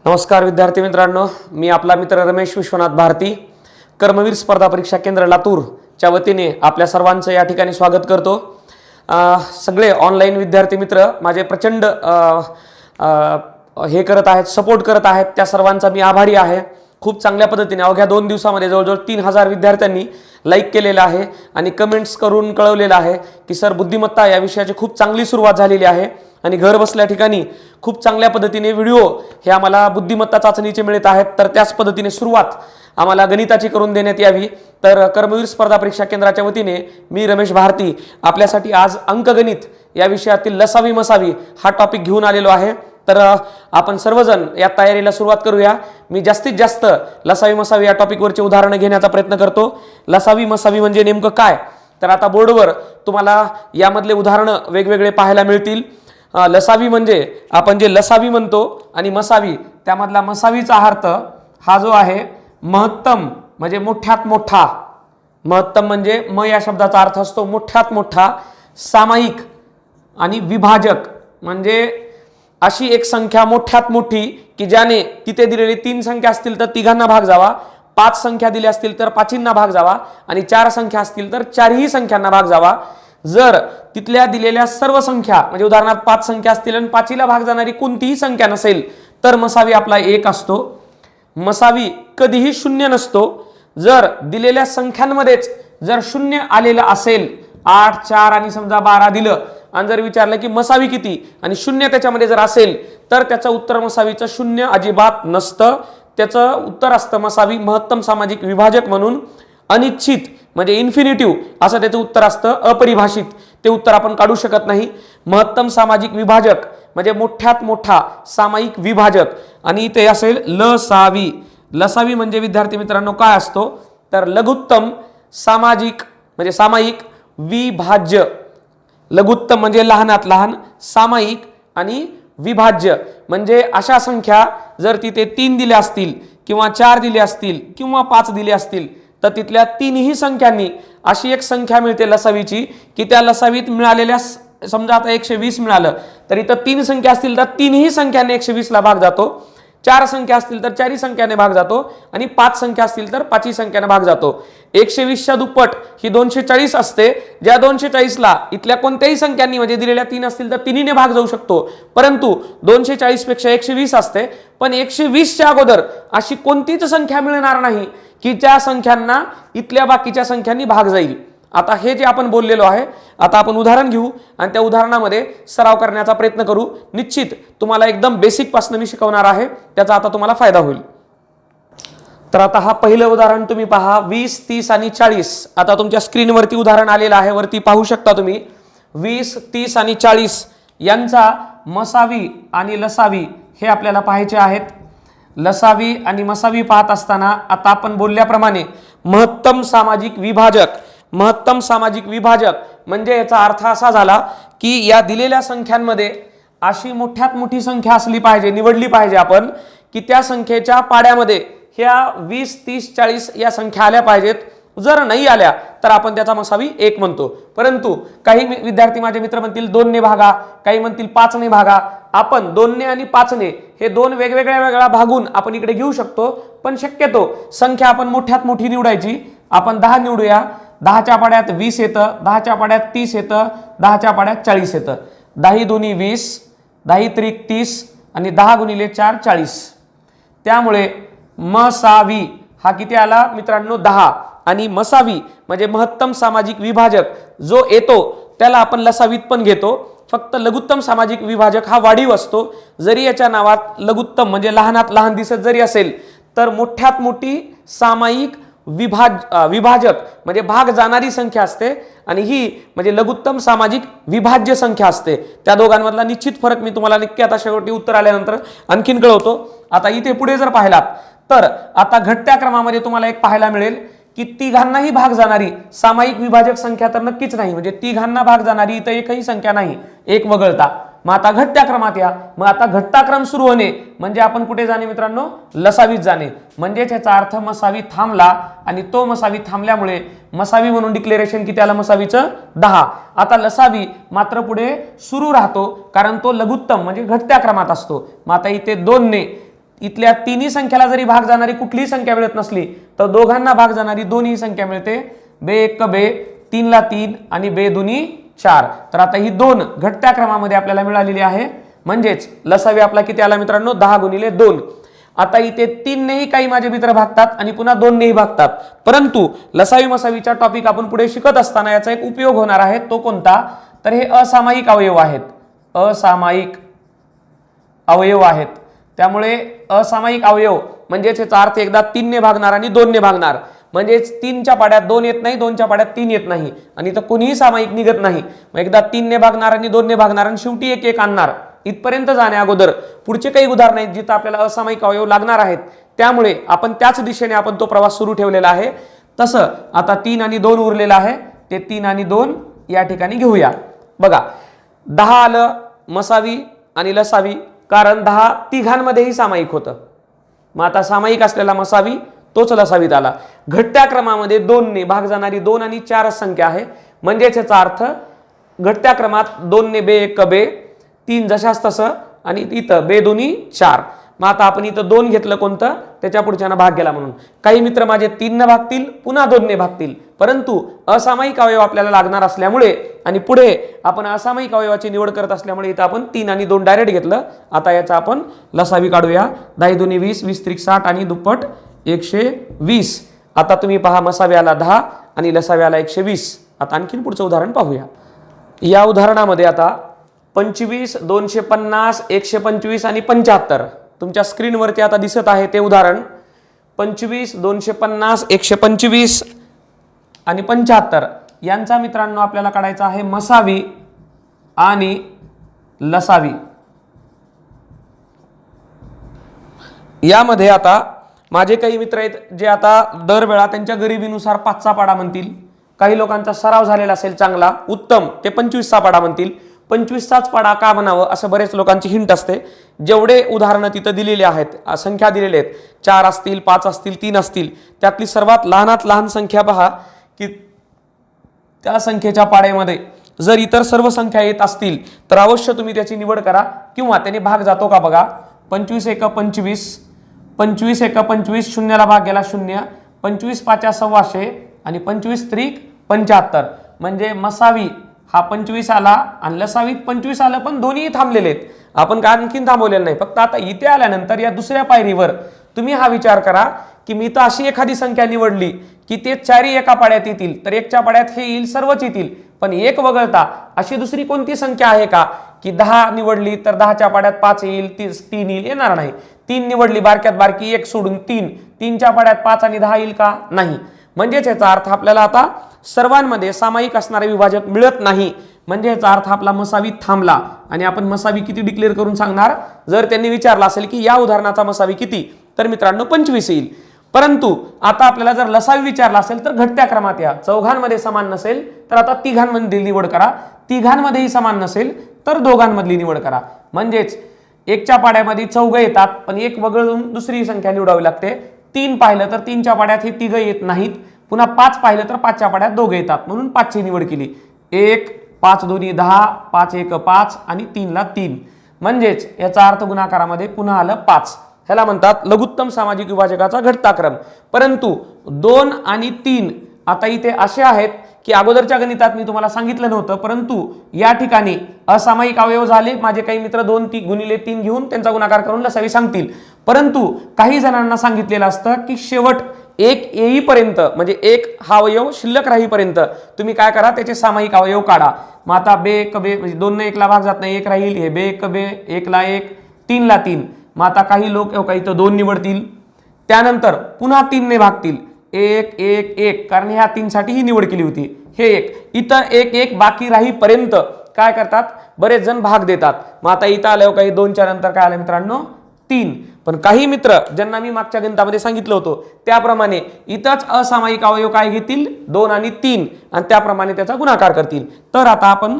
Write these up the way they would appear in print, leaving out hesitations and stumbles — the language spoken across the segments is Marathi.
नमस्कार विद्यार्थी मित्रांनो, मी आपला मित्र रमेश विश्वनाथ भारती, कर्मवीर स्पर्धा परीक्षा केंद्र लातूरच्या वतीने आपल्या सर्वांचं या ठिकाणी स्वागत करतो। सगळे ऑनलाईन विद्यार्थी मित्र माझे प्रचंड हे करत आहेत, सपोर्ट करत आहेत, त्या सर्वांचा मी आभारी आहे। खूप चांगल्या पद्धतीने अवघ्या 2 दिवसामध्ये जवळजवळ 3000 विद्यार्थ्यांनी लाईक केलेलं आहे आणि कमेंट्स करून कळवलेलं आहे की सर बुद्धिमत्ता या विषयाची खूप चांगली सुरुवात झालेली आहे आणि घर बसल्या ठिकाणी खूप चांगल्या पद्धतीने व्हिडिओ हे आम्हाला बुद्धिमत्ता चाचणीचे मिळत आहेत। तर त्याच पद्धतीने सुरुवात आम्हाला गणिताची करून देण्यात यावी। तर कर्मवीर स्पर्धा परीक्षा केंद्राच्या वतीने मी रमेश भारती आपल्यासाठी आज अंकगणित या विषयातील लसावी मसावी हा टॉपिक घेऊन आलेलो आहे। तर आपण सर्वजण या तयारीला सुरुवात करूया। मी जास्तीत जास्त लसावी मसावी या टॉपिकवरचे उदाहरण घेण्याचा प्रयत्न करतो। लसावी मसावी म्हणजे नेमकं काय, तर आता बोर्डवर तुम्हाला यामधले उदाहरण वेगवेगळे पाहायला मिळतील। लसावी म्हणजे आपण जे लसावी म्हणतो आणि मसावी त्यामधला मसावीचा अर्थ हा जो आहे महत्तम म्हणजे मोठ्यात मोठा। महत्तम म्हणजे म या शब्दाचा अर्थ असतो मोठ्यात मोठा, सामायिक आणि विभाजक म्हणजे अशी एक संख्या मोठ्यात मोठी की ज्याने तिथे दिलेली 3 संख्या असतील तर तिघांना भाग जावा, 5 संख्या दिल्या असतील तर 5 भाग जावा आणि 4 संख्या असतील तर 4ही संख्यांना भाग जावा। जर तिथल्या दिलेल्या सर्व संख्या म्हणजे उदाहरणार्थ 5 संख्या असतील आणि 5ला भाग जाणारी कोणतीही संख्या नसेल तर मसावी आपला 1 असतो। मसावी कधीही शून्य नसतो। जर दिलेल्या संख्यांमध्येच जर शून्य आलेलं असेल, 8, 4 आणि समजा 12 दिलं आणि जर विचारलं की मसावी किती आणि शून्य त्याच्यामध्ये जर असेल तर त्याचं उत्तर मसावीचं शून्य अजिबात नसतं। त्याचं उत्तर असतं मसावी महत्तम सामाजिक विभाजक म्हणून अनिश्चित म्हणजे इन्फिनिटिव्ह असं त्याचं उत्तर असतं, अपरिभाषित ते उत्तर आपण काढू शकत नाही। महत्तम सामाजिक विभाजक म्हणजे मोठ्यात मोठा सामायिक विभाजक आणि ते असेल लसावी। लसावी म्हणजे विद्यार्थी मित्रांनो काय असतो तर लघुत्तम सामाजिक म्हणजे सामायिक विभाज्य। लघुत्तम म्हणजे लहानात लहान, सामायिक आणि विभाज्य म्हणजे अशा संख्या जर तिथे 3 दिल्या असतील किंवा 4 दिले असतील किंवा 5 दिले असतील तर तिथल्या 3ही संख्यांनी अशी एक संख्या मिळते लसावीची की त्या लसावीत मिळालेल्या समजा आता 120 मिळालं तर इथं 3 संख्या असतील तर 3ही संख्याने 120 ला भाग जातो, 4 संख्या असतील तर 4ही संख्याने भाग जातो आणि 5 संख्या असतील तर 5ही संख्याने भाग जातो। 120च्या दुप्पट ही 240 असते, ज्या 240ला इथल्या कोणत्याही संख्यांनी म्हणजे दिलेल्या 3 असतील तर 3हीने भाग जाऊ शकतो, परंतु 240 पेक्षा 120 असते। पण 120च्या अगोदर अशी कोणतीच संख्या मिळणार नाही की ज्या संख्यांना इथल्या बाकीच्या संख्यांनी भाग जाईल। आता हे जे आपण बोललेलो आहे, आता आपण उदाहरण घेऊ आणि त्या उदाहरणामध्ये सराव करण्याचा प्रयत्न करू। निश्चित तुम्हाला एकदम बेसिक पासून मी शिकवणार आहे, त्याचा आता तुम्हाला फायदा होईल। तर आता हा पहिलं उदाहरण तुम्ही पहा, 20, 30 आणि 40। आता तुमच्या स्क्रीनवरती उदाहरण आलेलं आहे, वरती पाहू शकता तुम्ही। 20, 30 आणि 40 यांचा मसावी आणि लसावी हे आपल्याला पाहायचे आहेत। लसावी आणि मसावी पाहत असताना आता आपण बोलल्याप्रमाणे महत्तम सामाजिक विभाजक, महत्तम सामाजिक विभाजक म्हणजे याचा अर्थ असा झाला की या दिलेल्या संख्यांमध्ये अशी मोठ्यात मोठी संख्या असली पाहिजे, निवडली पाहिजे आपण की त्या संख्येच्या पाड्यामध्ये ह्या 20, 30, 40 या संख्या आल्या पाहिजेत। जर नाही आल्या तर आपण त्याचा मसावी 1 म्हणतो। परंतु काही विद्यार्थी माझे मित्र म्हणतील 2 ने भागा, काही म्हणतील 5 ने भागा। आपण 2 ने आणि 5 ने हे 2 वेगवेगळ्या भागून आपण इकडे घेऊ शकतो, पण शक्यतो संख्या आपण मोठ्यात मोठी निवडायची। आपण 10 निवडूया। 10च्या पाड्यात 20 येतं, 10च्या पाड्यात 30 येतं, 10च्या पाड्यात 40 येतं। 10 दुनी 20, 10 त्रिक 30 आणि 10 गुणिले 4 40। त्यामुळे मसावी हा किती आला मित्रांनो 10 आणि मसावी म्हणजे महत्तम सामाजिक विभाजक जो येतो त्याला आपण लसावीत पण घेतो। फक्त लघुत्तम सामाजिक विभाजक हा वाढीव असतो। जरी याच्या नावात लघुत्तम म्हणजे लहानात लहान दिसत जरी असेल तर मोठ्यात मोठी सामायिक विभाजक म्हणजे भाग जाणारी संख्या असते आणि ही म्हणजे लघुत्तम सामाजिक विभाज्य संख्या असते। त्या दोघांमधला निश्चित फरक मी तुम्हाला नक्की आता शेवटी उत्तर आल्यानंतर आणखीन कळवतो। आता इथे पुढे जर पाहिलात तर आता घटत्या क्रमामध्ये तुम्हाला एक पाहायला मिळेल की तिघांनाही भाग जाणारी सामायिक विभाजक संख्या तर नक्कीच नाही, म्हणजे तिघांना भाग जाणारी इथं एकही संख्या नाही, एक वगळता। मग आता घटत्या क्रमात या, मग आता घटता क्रम सुरू होणे म्हणजे आपण कुठे जाणे मित्रांनो लसावीत जाणे। म्हणजे त्याचा अर्थ मसावी थांबला आणि तो मसावी थांबल्यामुळे मसावी म्हणून डिक्लेरेशन किती आलं मसावीचं 10। आता लसावी मात्र पुढे सुरू राहतो कारण तो लघुत्तम म्हणजे घटत्या क्रमात असतो। मग आता इथे 2 ने इथल्या तिन्ही संख्याला जरी भाग जाणारी कुठलीही संख्या मिळत नसली तर दोघांना भाग जाणारी दोन्ही संख्या मिळते. बे एक बे, 3 ला 3 आणि बे दुनी 4. तर आता ही दोन घटत्या क्रमामध्ये आपल्याला मिळालेली आहे. म्हणजेच लसावी आपला किती आला मित्रांनो, 10 गुणिले 2. आता इथे 3 नेही काही माझे मित्र भागतात आणि पुन्हा 2 नेही भागतात. परंतु लसावी मसावीचा टॉपिक आपण पुढे शिकत असताना याचा एक उपयोग होणार आहे. तो कोणता, तर हे असामायिक अवयव आहेत. असामायिक अवयव आहेत. त्यामुळे असामायिक अवयव म्हणजेच याचा अर्थ एकदा 3 ने भागणार आणि 2 ने भागणार. म्हणजेच 3 च्या पाड्यात 2 येत नाही, 2 च्या पाड्यात 3 येत नाही आणि इथं कोणीही सामायिक निघत नाही. मग एकदा 3 ने भागणार आणि 2 ने भागणार आणि शेवटी 1 1 आणणार. इथपर्यंत जाण्या अगोदर पुढचे काही उदाहरण आहेत जिथं आपल्याला असामायिक अवयव लागणार आहेत. त्यामुळे आपण त्याच दिशेने आपण तो प्रवास सुरू ठेवलेला आहे. तसं आता 3 आणि 2 उरलेला आहे. ते 3 आणि 2 या ठिकाणी घेऊया. बघा 10 आलं मसावी आणि लसावी, कारण 10 तिघांमध्येही सामायिक होतं. मग आता सामायिक असलेला मसावी तोच लसावीत आला. घटत्या क्रमामध्ये 2 ने भाग जाणारी 2 आणि 4 संख्या आहे. म्हणजेच याचा अर्थ घटत्या क्रमात 2 ने बे एक बे, 3 जशास तसं आणि इथं बे दोन्ही 4. मग आता आपण इथं 2 घेतलं कोणतं, त्याच्या पुढच्यानं भाग गेला म्हणून. काही मित्र माझे 3 ने भागतील, पुन्हा 2 ने भागतील. परंतु असामायिक अवयव आपल्याला लागणार असल्यामुळे आणि पुढे आपण असामायिक अवयवाची निवड करत असल्यामुळे इथं आपण 3 आणि 2 डायरेक्ट घेतलं. आता याचा आपण लसावी काढूया. 10 दुनी 20, 20 त्रिक 60 आणि दुप्पट 120. आता तुम्ही पहा मसाव्याला 10 आणि लसाव्याला 120. आता आणखीन पुढचं उदाहरण पाहूया. या उदाहरणामध्ये आता 25, 250, 125 आणि 75 तुमच्या स्क्रीनवरती आता दिसत आहे. ते उदाहरण 25, 250, 125 आणि 75 यांचा मित्रांनो आपल्याला काढायचा आहे मसावी आणि लसावी. यामध्ये आता माझे काही मित्र आहेत जे आता दरवेळा त्यांच्या गरिबीनुसार 5चा पाडा म्हणतील. काही लोकांचा सराव झालेला असेल चांगला उत्तम, ते 25चा पाडा म्हणतील. 25चाच पाडा का म्हणावं असं बरेच लोकांची हिंट असते. जेवढे उदाहरणं तिथं दिलेले आहेत, संख्या दिलेले आहेत, 4 असतील, 5 असतील, 3 असतील, त्यातली सर्वात लहानात लहान संख्या पहा की त्या संख्येच्या पाड्यामध्ये जर इतर सर्व संख्या येत असतील तर अवश्य तुम्ही त्याची निवड करा किंवा त्याने भाग जातो का बघा. 25 एक 25, 25 एक 25, शून्याला भाग गेला 0, 25 पाच्या 125 आणि 25 त्रिक 75. म्हणजे मसावी हा 25 आला आणि लसावीत 25 आलं, पण दोन्ही थांबलेले आहेत. आपण काय आणखीन थांबवलेलं नाही. फक्त आता इथे आल्यानंतर या दुसऱ्या पायरीवर तुम्ही हा विचार करा की मी तर अशी एखादी संख्या निवडली की ते 4ही एका पाड्यात येतील, तर 1च्या पाड्यात हे येईल, सर्वच येतील. पण 1 वगळता अशी दुसरी कोणती संख्या आहे का की 10 निवडली तर 10च्या पाड्यात 5 येईल, 3 येईल, येणार नाही. 3 निवडली बारक्यात बारकी 1 सोडून 3, 3च्या पाड्यात 5 आणि 10 येईल का, नाही. म्हणजेच याचा अर्थ आपल्याला आता सर्वांमध्ये सामायिक असणारे विभाजक मिळत नाही. म्हणजे याचा अर्थ आपला मसावी थांबला. आणि आपण मसावी किती डिक्लेअर करून सांगणार, जर त्यांनी विचारलं असेल की या उदाहरणाचा मसावी किती, तर मित्रांनो 25 येईल. परंतु आता आपल्याला जर लसावी विचारला असेल तर घटत्या क्रमात या. चौघांमध्ये समान नसेल तर आता तिघांमध्ये निवड करा. तिघांमध्येही समान नसेल तर दोघांमधली निवड करा. म्हणजेच 1च्या पाड्यामध्ये चौघं येतात, पण 1 वगळून दुसरी संख्या निवडावी लागते. 3 पाहिलं तर 3च्या पाड्यात हे तिघं येत नाहीत. पुन्हा 5 पाहिलं तर 5च्या पाड्यात दोघं येतात, म्हणून 5ची निवड केली. 1, 5 दोन्ही 10, 5 1 5 आणि 3 ला 3. म्हणजेच याचा अर्थ गुणाकारामध्ये पुन्हा आलं 5. ह्याला म्हणतात लघुत्तम सामाजिक विभाजकाचा घटता क्रम. परंतु 2 आणि 3 आता इथे असे आहेत की अगोदरच्या गणितात मी तुम्हाला सांगितलं नव्हतं, परंतु या ठिकाणी असामायिक अवयव झाले. माझे काही मित्र 2 गुणिले 3 घेऊन त्यांचा गुणाकार करून लसावी सांगतील. परंतु काही जणांना सांगितलेलं असतं की शेवट 1 येईपर्यंत, म्हणजे 1 हा अवयव शिल्लक राहीपर्यंत तुम्ही काय करा, त्याचे सामायिक अवयव काढा. मग आता बे एक बे, म्हणजे 2 ने 1 ला भाग जात नाही, 1 राहील. हे बे एक बे, 1 ला 1, 3 ला 3. मग आता काही लोक काही तर 2 निवडतील, त्यानंतर पुन्हा 3 ने भागतील. 1 1 1, कारण ह्या 3 साठी ही निवड केली होती. हे 1 इथं 1 1 बाकी राहीपर्यंत काय करतात, बरेच जण भाग देतात. मग आता इथं आल्यावर काही 2च्या नंतर काय आलं मित्रांनो, 3. पण काही मित्र ज्यांना मी मागच्या गणितामध्ये सांगितलं होतं त्याप्रमाणे इथंच असामायिक अवयव काय घेतील, 2 आणि 3, आणि त्याप्रमाणे त्याचा गुणाकार करतील. तर आता आपण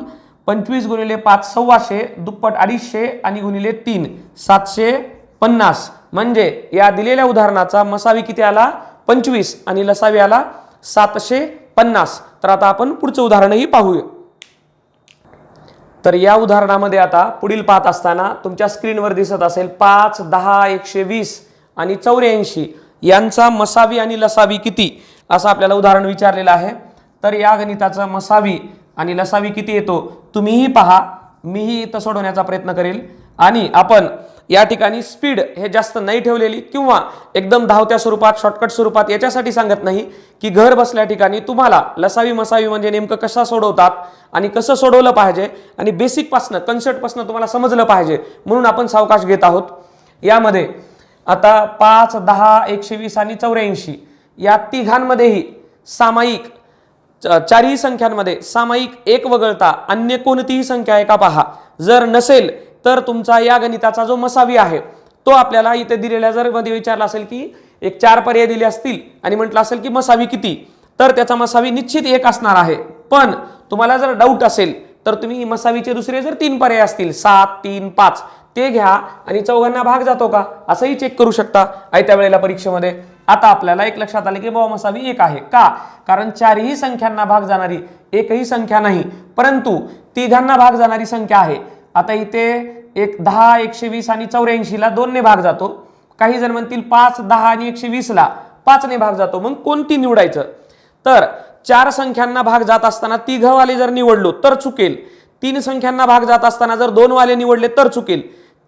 25 गुणिले 5 125, दुप्पट 250 आणि गुणिले 3 750. म्हणजे या दिलेल्या उदाहरणाचा मसावी किती आला, 25, आणि लसावी आला 750. तर आता आपण पुढचं उदाहरणही पाहूया. तर या उदाहरणामध्ये आता पुढील पाहत असताना तुमच्या स्क्रीनवर दिसत असेल 5, 10, 120 आणि 84 यांचा मसावी आणि लसावी किती असं आपल्याला उदाहरण विचारलेलं आहे। तर या गणिताचा मसावी आणि लसावी किती येतो तुम्हीही पहा, मीही इथं सोडवण्याचा प्रयत्न करेल। आणि आपण या ठिकाणी स्पीड हे जास्त नाही ठेवलेली किंवा एकदम धावत्या स्वरूपात शॉर्टकट स्वरूपात याच्यासाठी सांगत नाही की घर बसल्या ठिकाणी तुम्हाला लसावी मसावी म्हणजे नेमकं कसा सोडवतात आणि कसं सोडवलं पाहिजे आणि बेसिक पासून कन्सेप्ट पासून तुम्हाला समजलं पाहिजे म्हणून आपण सावकाश घेत आहोत। यामध्ये आता 5, 10, 120 आणि 84 या तिघांमध्येही सामायिक चारही संख्यांमध्ये सामायिक एक वगळता अन्य कोणतीही संख्या आहे का पहा। जर नसेल तर तुमचा या गणिताचा जो मसावी आहे तो आपल्याला इथे दिलेल्या जर मध्ये विचारला असेल की एक 4 पर्याय दिले असतील आणि म्हटलं असेल की मसावी किती तर त्याचा मसावी निश्चित 1 असणार आहे। पण तुम्हाला जर डाऊट असेल तर तुम्ही मसावीचे दुसरे जर 3 पर्याय असतील 7, 3, 5 ते घ्या आणि चौघांना भाग जातो का असंही चेक करू शकता आयत्या वेळेला परीक्षेमध्ये। आता आपल्याला एक लक्षात आले की बाबा मसावी 1 आहे का, कारण चारही संख्यांना भाग जाणारी एकही संख्या नाही परंतु तिघांना भाग जाणारी संख्या आहे। आता इथे एक 10, 120 आणि 84 ला 2 ने भाग जातो, काही जण म्हणतील 5, 10 आणि 120 ला 5 ने भाग जातो, मग कोणती निवडायचं। तर 4 संख्यांना भाग जात असताना तिघवाले जर निवडलो तर चुकेल, 3 संख्यांना भाग जात असताना जर 2 वाले निवडले तर चुकेल।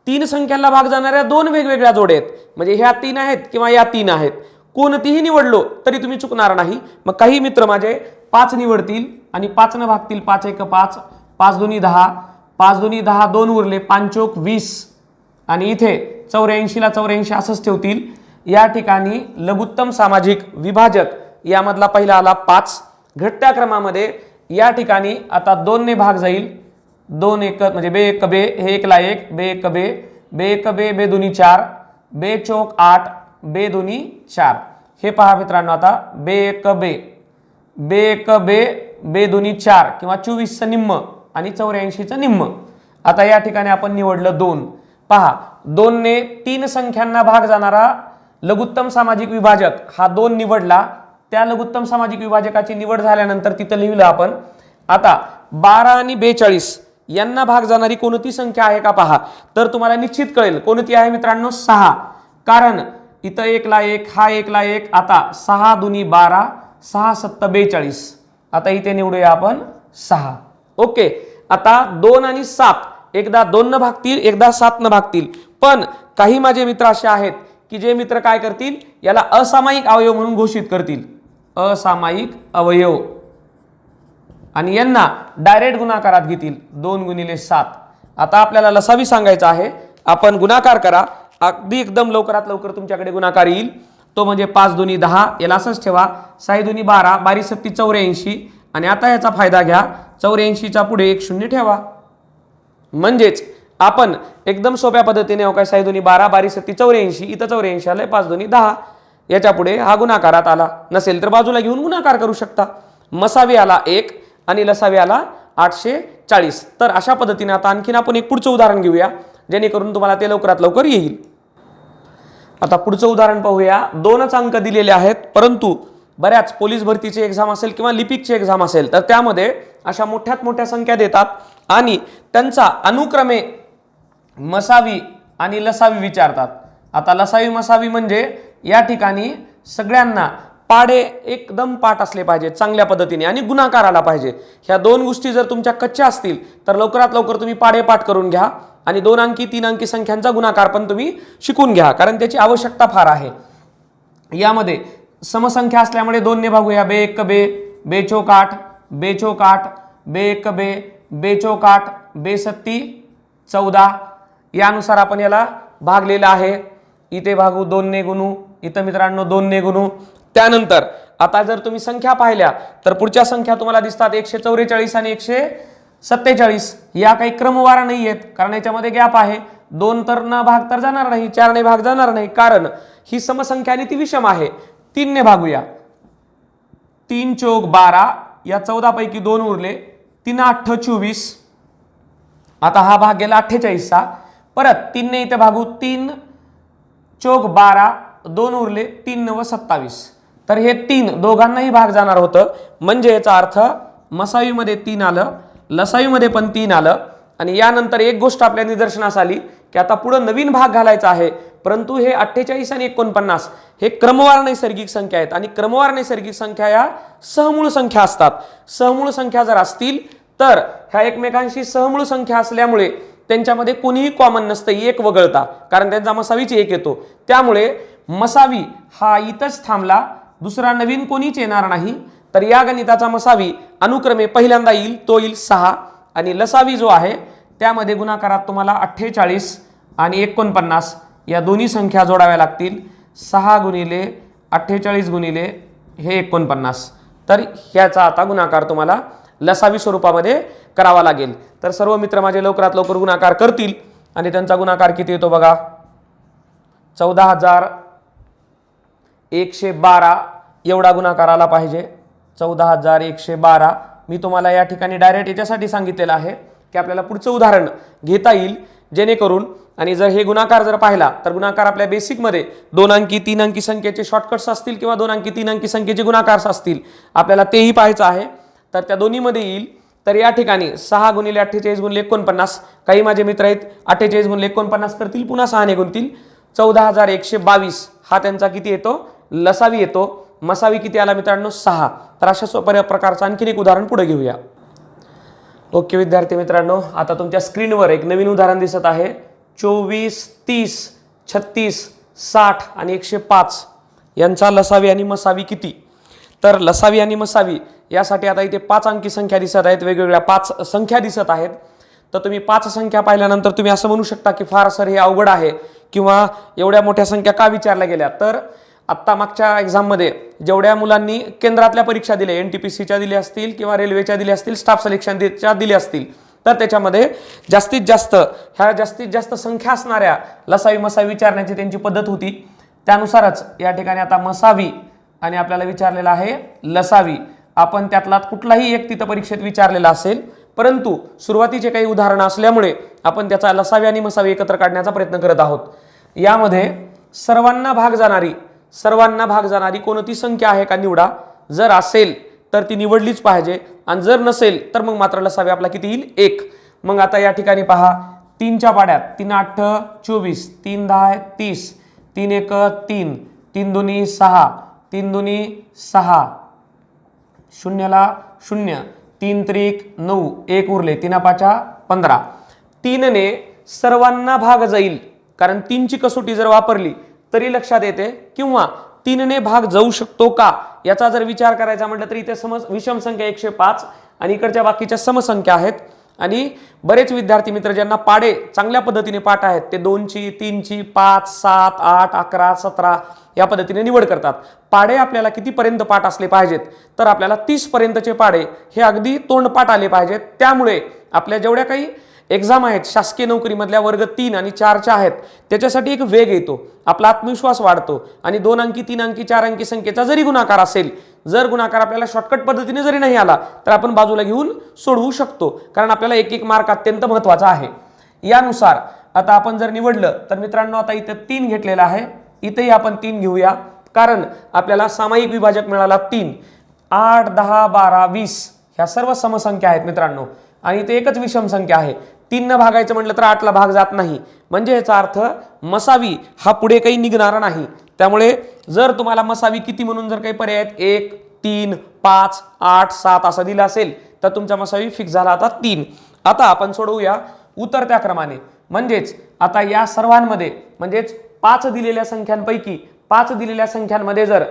3 संख्यांना भाग जाणाऱ्या 2 वेगवेगळ्या जोड्या आहेत म्हणजे ह्या 3 आहेत किंवा या 3 आहेत, कोणतीही निवडलो तरी तुम्ही चुकणार नाही। मग काही मित्र माझे 5 निवडतील आणि 5 न भागतील, 5 1 5, 5 2 10, 5 2 10, 2 उरले, 5 चोक 20 आणि इथे 84 ला 84 असंच ठेवतील। या ठिकाणी लघुत्तम सामाजिक विभाजक यामधला पहिला आला 5, घटत्या क्रमामध्ये या ठिकाणी आता 2 ने भाग जाईल, 2 1 म्हणजे बे 1 बे, हे 1 ला 1, बे 1 बे, बे 1 बे, बे दोन्ही 4, बे चोक 8, बे दोन्ही 4। हे पहा मित्रांनो, आता बे 1 बे, बे 1 बे, बे दोन्ही 4 किंवा 24 चं निम्म आणि 84 चं निम्म। आता या ठिकाणी आपण निवडलं 2, पहा 2 ने 3 संख्यांना भाग जाणारा लघुत्तम सामाजिक विभाजक हा 2 निवडला, त्या लघुत्तम सामाजिक विभाजकाची निवड झाल्यानंतर तिथं लिहिलं आपण। आता 12 आणि 42 यांना भाग जाणारी कोणती संख्या आहे का पहा, तर तुम्हाला निश्चित कळेल कोणती आहे मित्रांनो, 6, कारण इथं 1 ला 1, हा 1 ला 1, आता 6 2 12, 6 7 42, आता इथे निवडूया आपण 6। ओके, आता 2 आणि 7 एकदा 2 न भागतील एकदा 7 न भागतील, पण काही माझे मित्र असे आहेत की जे मित्र काय करतील याला असामायिक अवयव म्हणून घोषित करतील, असामायिक अवयव, आणि यांना डायरेक्ट गुणाकारात घेतील 2 गुणिले 7। आता आपल्याला लसावी सांगायचा आहे, आपण गुणाकार करा, अगदी एकदम लवकरात लवकर तुमच्याकडे गुणाकार येईल, तो म्हणजे 5 2 10, याला असंच ठेवा, 6 2 12, 12 7 84 आणि आता याचा फायदा घ्या, 84 च्या पुढे 1 0 ठेवा, म्हणजेच आपण एकदम सोप्या पद्धतीने काय 6 2 12, 12 7 84, इथं 84 आले, 5 2 10, याच्या पुढे हा गुणाकारात आला, नसेल तर बाजूला घेऊन गुणाकार करू शकता। मसावी आला 1 आणि लसावी आला 840। तर अशा पद्धतीने आता आणखीन आपण एक पुढचं उदाहरण घेऊया जेणेकरून तुम्हाला ते लवकरात लवकर येईल। आता पुढचं उदाहरण पाहूया, 2च अंक दिलेले आहेत परंतु बऱ्याच पोलीस भरतीची एक्झाम असेल किंवा लिपिकची एक्झाम असेल तर त्यामध्ये अशा मोठ्यात मोठ्या संख्या देतात आणि त्यांचा अनुक्रमे मसावी आणि लसावी विचारतात। आता लसावी मसावी म्हणजे या ठिकाणी सगळ्यांना पाडे एकदम पाठ असले पाहिजे चांगल्या पद्धतीने आणि गुणाकार आला पाहिजे। ह्या 2 गोष्टी जर तुमच्या कच्च्या असतील तर लवकरात लवकर तुम्ही पाडे पाठ करून घ्या आणि 2 अंकी 3 अंकी संख्यांचा गुणाकार पण तुम्ही शिकून घ्या, कारण त्याची आवश्यकता फार आहे। यामध्ये समसंख्या असल्यामुळे 2 ने भागूया, बे 1 बे, बे चोक 8, बे चोक 8, बे 1 बे, बे चोक 8, बे 7 14, यानुसार आपण याला भागलेला आहे। इथे भागू 2 ने गुणू, इथं मित्रांनो 2 ने गुणू। त्यानंतर आता जर तुम्ही संख्या पाहिल्या तर पुढच्या संख्या तुम्हाला दिसतात 144 आणि 147, या काही क्रमवार नाही आहेत कारण याच्यामध्ये गॅप आहे, 2 तर न भाग तर जाणार नाही, 4 ने भाग जाणार नाही, कारण ही समसंख्या आणि ती विषम आहे। 3 ने भागूया, 3 चोक 12, या 14 पैकी 2 उरले, 3 8 24, आता हा भाग गेला 48 चा, परत 3 ने इथे भागू, 3 चोक 12, 2 उरले, 3 9 27, तर हे 3 दोघांनाही भाग जाणार होतं, म्हणजे याचा अर्थ मसावीमध्ये 3 आलं, लसावीमध्ये पण 3 आलं आणि यानंतर एक गोष्ट आपल्या निदर्शनास आली की आता पुढे नवीन भाग घालायचा आहे, परंतु हे 48 आणि 49 हे क्रमवार नैसर्गिक संख्या आहेत आणि क्रमवार नैसर्गिक संख्या या सहमूळ संख्या असतात. सहमूळ संख्या जर असतील तर ह्या एकमेकांशी सहमूळ संख्या असल्यामुळे त्यांच्यामध्ये कोणीही कॉमन नसतं एक वगळता, कारण त्यांचा मसावीच एक येतो. त्यामुळे मसावी हा इथंच थांबला, दुसरा नवीन कोणीच येणार नाही. तर या गणिताचा मसावी अनुक्रमे पहिल्यांदा येईल, तो येईल 6 आणि लसावी जो आहे त्यामध्ये गुणाकारात तुम्हाला 48 आणि 49 या दोन्ही संख्या जोडाव्या लागतील. 6 गुणिले 48 गुणिले हे 49. तर ह्याचा आता गुणाकार तुम्हाला लसावी स्वरूपामध्ये करावा लागेल. तर सर्व मित्र माझे लवकरात लवकर गुणाकार करतील आणि त्यांचा गुणाकार किती येतो बघा, 14,112 एवढा गुणाकार आला पाहिजे. 14,112. मी तुम्हाला या ठिकाणी डायरेक्ट याच्यासाठी सांगितलेलं आहे की आपल्याला पुढचं उदाहरण घेता येईल जेणेकरून, आणि जर हे गुणाकार जर पाहिला तर गुणाकार आपल्या बेसिकमध्ये 2 अंकी 3 अंकी संख्येचे शॉर्टकट्स असतील किंवा 2 अंकी 3 अंकी संख्येचे गुणाकार असतील, आपल्याला तेही पाहायचं आहे. तर त्या दोन्हीमध्ये येईल. तर या ठिकाणी 6 गुणिले 48 गुणिले 49, काही माझे मित्र आहेत 48 गुणिले 49 करतील, पुन्हा 6 ने गुणतील. 14,122 हा त्यांचा किती येतो, लसावी येतो. मसावी किती आला मित्रांनो, 6. तर अशा सोप्या प्रकारचं आणखीन एक उदाहरण पुढे घेऊया. ओके विद्यार्थी मित्रांनो, आता तुमच्या स्क्रीनवर एक नवीन उदाहरण दिसत आहे. 24, 30, 36, 60 आणि 105 यांचा लसावी आणि मसावी किती. तर लसावी आणि मसावी यासाठी आता इथे 5 अंकी संख्या दिसत आहेत, वेगवेगळ्या 5 संख्या दिसत आहेत. तर तुम्ही 5 संख्या पाहिल्यानंतर तुम्ही असं म्हणू शकता की फार सर हे अवघड आहे किंवा एवढ्या मोठ्या संख्या का विचारल्या गेल्या. तर आत्ता मागच्या एक्झाममध्ये जेवढ्या मुलांनी केंद्रातल्या परीक्षा दिल्या, NTPCच्या दिल्या असतील किंवा रेल्वेच्या दिल्या असतील, स्टाफ सिलेक्शनच्या दिल्या असतील, तर त्याच्यामध्ये जास्तीत जास्त संख्या असणाऱ्या लसावी मसावी विचारण्याची त्यांची पद्धत होती. त्यानुसारच या ठिकाणी आता मसावी आणि आपल्याला विचारलेला आहे लसावी. आपण त्यातला कुठलाही एक तिथं परीक्षेत विचारलेला असेल, परंतु सुरुवातीचे काही उदाहरणं असल्यामुळे आपण त्याचा लसावी आणि मसावी एकत्र काढण्याचा प्रयत्न करत आहोत. यामध्ये सर्वांना भाग जाणारी कोणती संख्या आहे का निवडा. जर असेल तर ती निवडलीच पाहिजे आणि जर नसेल तर मग मात्र लसावी आपला किती येईल, 1. मग आता या ठिकाणी पहा, 3च्या पाड्यात 3 8 24, 3 10 30, 3 1 3, 3 2 6, 3 2 6, 0ला 0, 3 3 9, 1 उरले, 3 5 15. 3 ने सर्वांना भाग जाईल, कारण 3ची कसोटी जर वापरली तरी लक्षात येते, किंवा 3 ने भाग जाऊ शकतो का याचा जर विचार करायचा म्हटलं तर इथे विषम संख्या 105 आणि इकडच्या बाकीच्या समसंख्या आहेत. आणि बरेच विद्यार्थी मित्र ज्यांना पाडे चांगल्या पद्धतीने पाठ आहेत ते 2ची 3ची 5 7 8 11 17 या पद्धतीने निवड करतात. पाडे आपल्याला कितीपर्यंत पाठ असले पाहिजेत, तर आपल्याला 30 पर्यंतचे पाडे हे अगदी तोंडपाठ आले पाहिजेत. त्यामुळे आपल्या जेवढ्या काही एक्झाम आहेत शासकीय नोकरीमधल्या वर्ग 3 आणि 4च्या आहेत त्याच्यासाठी एक वेग येतो, आपला आत्मविश्वास वाढतो. आणि 2 अंकी 3 अंकी 4 अंकी संख्येचा जरी गुणाकार असेल, जर गुणाकार आपल्याला शॉर्टकट पद्धतीने जरी नाही आला तर आपण बाजूला घेऊन सोडवू शकतो, कारण आपल्याला एक एक मार्क अत्यंत महत्त्वाचा आहे. यानुसार आता आपण जर निवडलं तर मित्रांनो आता इथे 3 घेतलेला आहे, इथेही आपण 3 घेऊया, कारण आपल्याला सामायिक विभाजक मिळाला 3. 8 10 12 20 ह्या सर्व समसंख्या आहेत मित्रांनो, आणि इथे एकच विषम संख्या आहे. 3 न भागायचं म्हटलं तर 8ला भाग जात नाही, म्हणजे याचा अर्थ मसावी हा पुढे काही निघणार नाही. त्यामुळे जर तुम्हाला मसावी किती म्हणून जर काही पर्याय आहेत 1 3 5 8 7 असं दिलं असेल तर तुमचा मसावी फिक्स झाला आता 3. आता आपण सोडवूया उतरत्या क्रमाने, म्हणजेच आता या सर्वांमध्ये म्हणजेच 5 दिलेल्या संख्यांपैकी 5 दिलेल्या संख्यांमध्ये जर